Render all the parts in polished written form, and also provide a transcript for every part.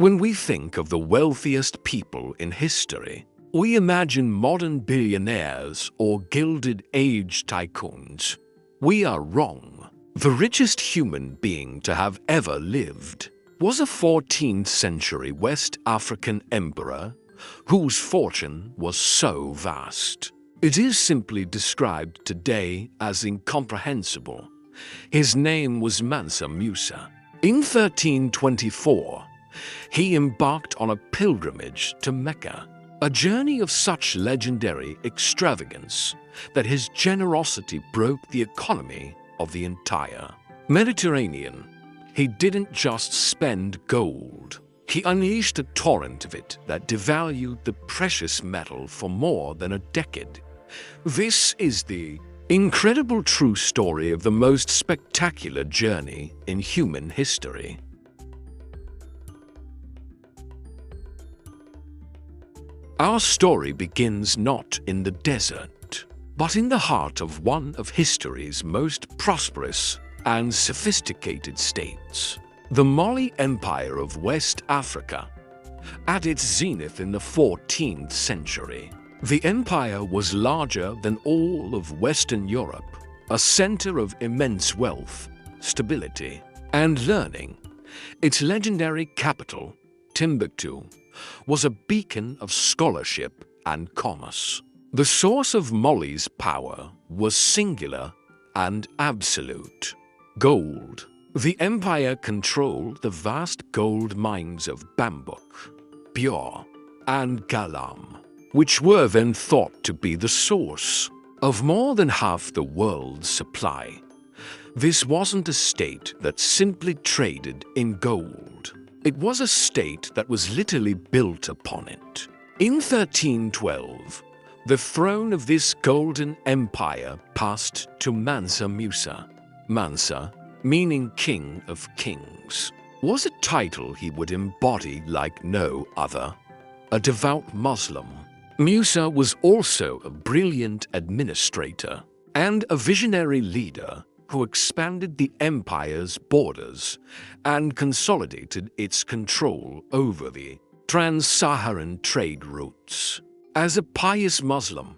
When we think of the wealthiest people in history, we imagine modern billionaires or Gilded Age tycoons. We are wrong. The richest human being to have ever lived was a 14th century West African emperor whose fortune was so vast. It is simply described today as incomprehensible. His name was Mansa Musa. In 1324, he embarked on a pilgrimage to Mecca, a journey of such legendary extravagance that his generosity broke the economy of the entire Mediterranean. He didn't just spend gold. He unleashed a torrent of it that devalued the precious metal for more than a decade. This is the incredible true story of the most spectacular journey in human history. Our story begins not in the desert, but in the heart of one of history's most prosperous and sophisticated states, the Mali Empire of West Africa. At its zenith in the 14th century, the empire was larger than all of Western Europe, a center of immense wealth, stability, and learning. Its legendary capital, Timbuktu, was a beacon of scholarship and commerce. The source of Mali's power was singular and absolute: gold. The empire controlled the vast gold mines of Bambouk, Bior, and Galam, which were then thought to be the source of more than half the world's supply. This wasn't a state that simply traded in gold. It was a state that was literally built upon it. In 1312, the throne of this golden empire passed to Mansa Musa. Mansa, meaning King of Kings, was a title he would embody like no other. A devout Muslim, Musa was also a brilliant administrator and a visionary leader who expanded the empire's borders and consolidated its control over the trans-Saharan trade routes. As a pious Muslim,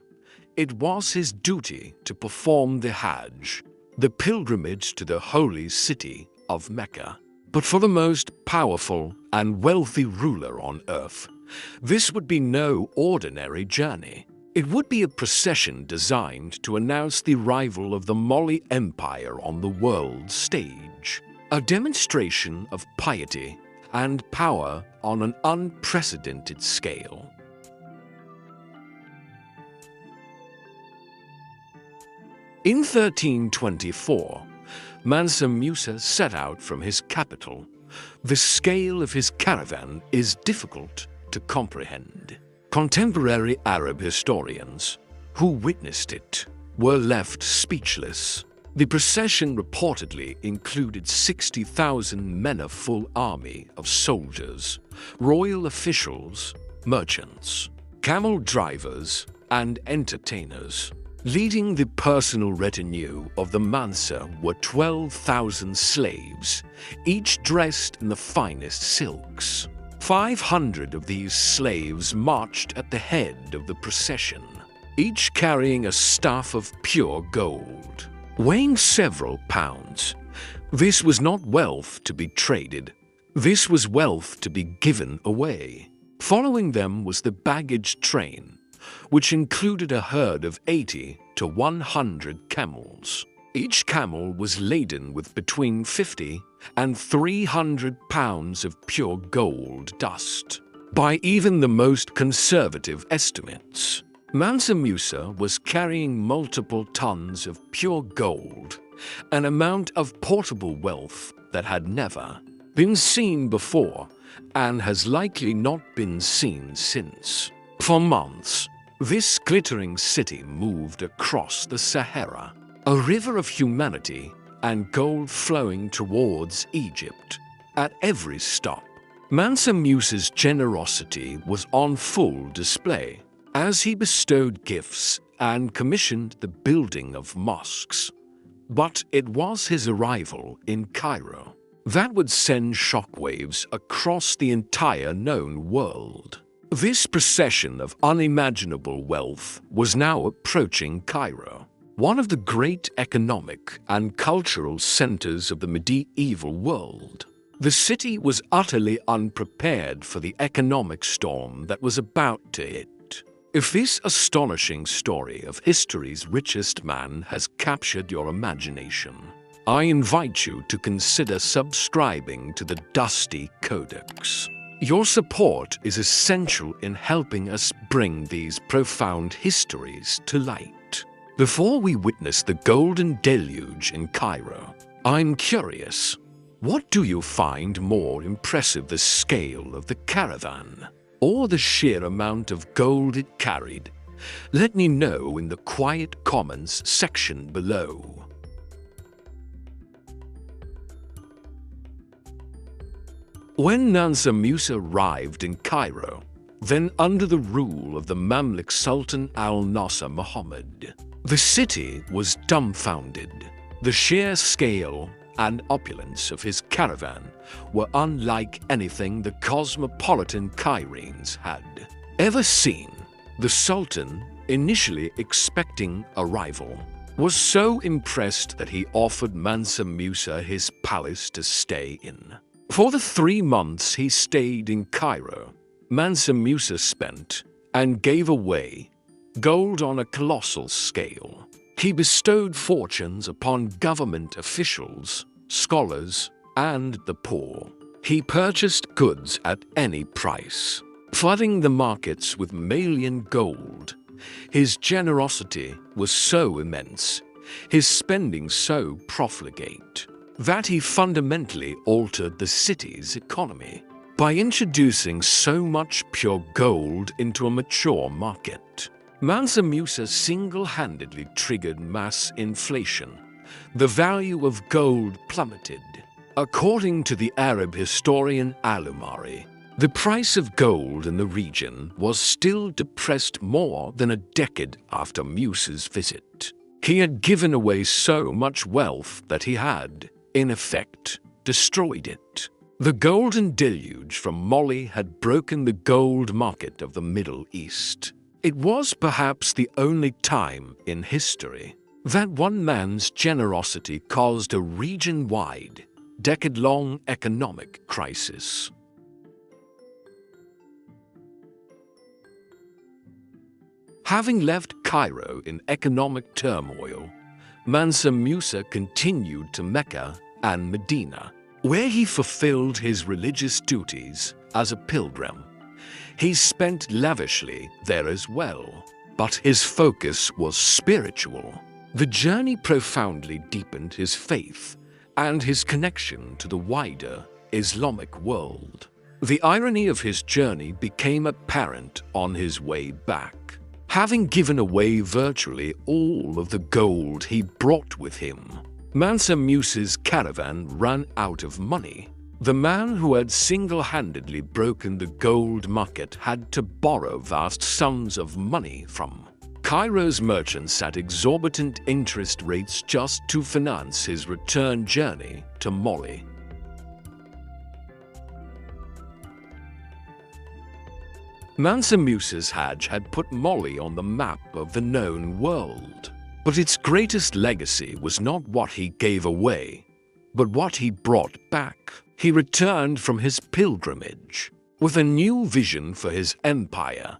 it was his duty to perform the Hajj, the pilgrimage to the holy city of Mecca. But for the most powerful and wealthy ruler on earth, this would be no ordinary journey. It would be a procession designed to announce the arrival of the Mali Empire on the world stage, a demonstration of piety and power on an unprecedented scale. In 1324, Mansa Musa set out from his capital. The scale of his caravan is difficult to comprehend. Contemporary Arab historians who witnessed it were left speechless. The procession reportedly included 60,000 men, a full army of soldiers, royal officials, merchants, camel drivers, and entertainers. Leading the personal retinue of the Mansa were 12,000 slaves, each dressed in the finest silks. 500 of these slaves marched at the head of the procession, each carrying a staff of pure gold, weighing several pounds. This was not wealth to be traded. This was wealth to be given away. Following them was the baggage train, which included a herd of 80 to 100 camels. Each camel was laden with between 50 and 300 pounds of pure gold dust. By even the most conservative estimates, Mansa Musa was carrying multiple tons of pure gold, an amount of portable wealth that had never been seen before and has likely not been seen since. For months, this glittering city moved across the Sahara, a river of humanity and gold flowing towards Egypt. At every stop, Mansa Musa's generosity was on full display as he bestowed gifts and commissioned the building of mosques. But it was his arrival in Cairo that would send shockwaves across the entire known world. This procession of unimaginable wealth was now approaching Cairo, one of the great economic and cultural centers of the medieval world. The city was utterly unprepared for the economic storm that was about to hit. If this astonishing story of history's richest man has captured your imagination, I invite you to consider subscribing to the Dusty Codex. Your support is essential in helping us bring these profound histories to light. Before we witness the golden deluge in Cairo, I'm curious, what do you find more impressive, the scale of the caravan or the sheer amount of gold it carried? Let me know in the quiet comments section below. When Mansa Musa arrived in Cairo, then under the rule of the Mamluk Sultan al-Nasser Muhammad, the city was dumbfounded. The sheer scale and opulence of his caravan were unlike anything the cosmopolitan Cairenes had ever seen. The Sultan, initially expecting a rival, was so impressed that he offered Mansa Musa his palace to stay in. For the 3 months he stayed in Cairo, Mansa Musa spent and gave away gold on a colossal scale. He bestowed fortunes upon government officials, scholars, and the poor. He purchased goods at any price, flooding the markets with Malian gold. His generosity was so immense, his spending so profligate, that he fundamentally altered the city's economy by introducing so much pure gold into a mature market. Mansa Musa single-handedly triggered mass inflation. The value of gold plummeted. According to the Arab historian Al-Umari, the price of gold in the region was still depressed more than a decade after Musa's visit. He had given away so much wealth that he had, in effect, destroyed it. The golden deluge from Mali had broken the gold market of the Middle East. It was perhaps the only time in history that one man's generosity caused a region-wide, decade-long economic crisis. Having left Cairo in economic turmoil, Mansa Musa continued to Mecca and Medina, where he fulfilled his religious duties as a pilgrim. He spent lavishly there as well, but his focus was spiritual. The journey profoundly deepened his faith and his connection to the wider Islamic world. The irony of his journey became apparent on his way back. Having given away virtually all of the gold he brought with him, Mansa Musa's caravan ran out of money. The man who had single-handedly broken the gold market had to borrow vast sums of money from Cairo's merchants at exorbitant interest rates just to finance his return journey to Mali. Mansa Musa's Hajj had put Mali on the map of the known world. But its greatest legacy was not what he gave away, but what he brought back. He returned from his pilgrimage with a new vision for his empire.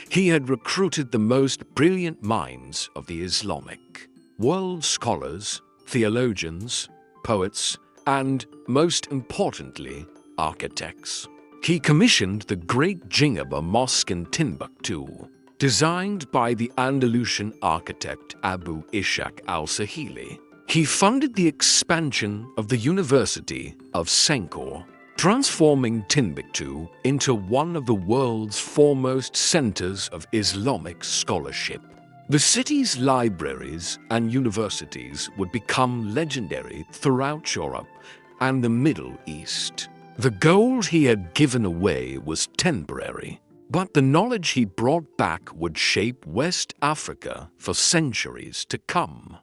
He had recruited the most brilliant minds of the Islamic world, scholars, theologians, poets, and, most importantly, architects. He commissioned the great Jinaba Mosque in Timbuktu, designed by the Andalusian architect Abu Ishaq al-Sahili. He funded the expansion of the University of Sankore, transforming Timbuktu into one of the world's foremost centers of Islamic scholarship. The city's libraries and universities would become legendary throughout Europe and the Middle East. The gold he had given away was temporary, but the knowledge he brought back would shape West Africa for centuries to come.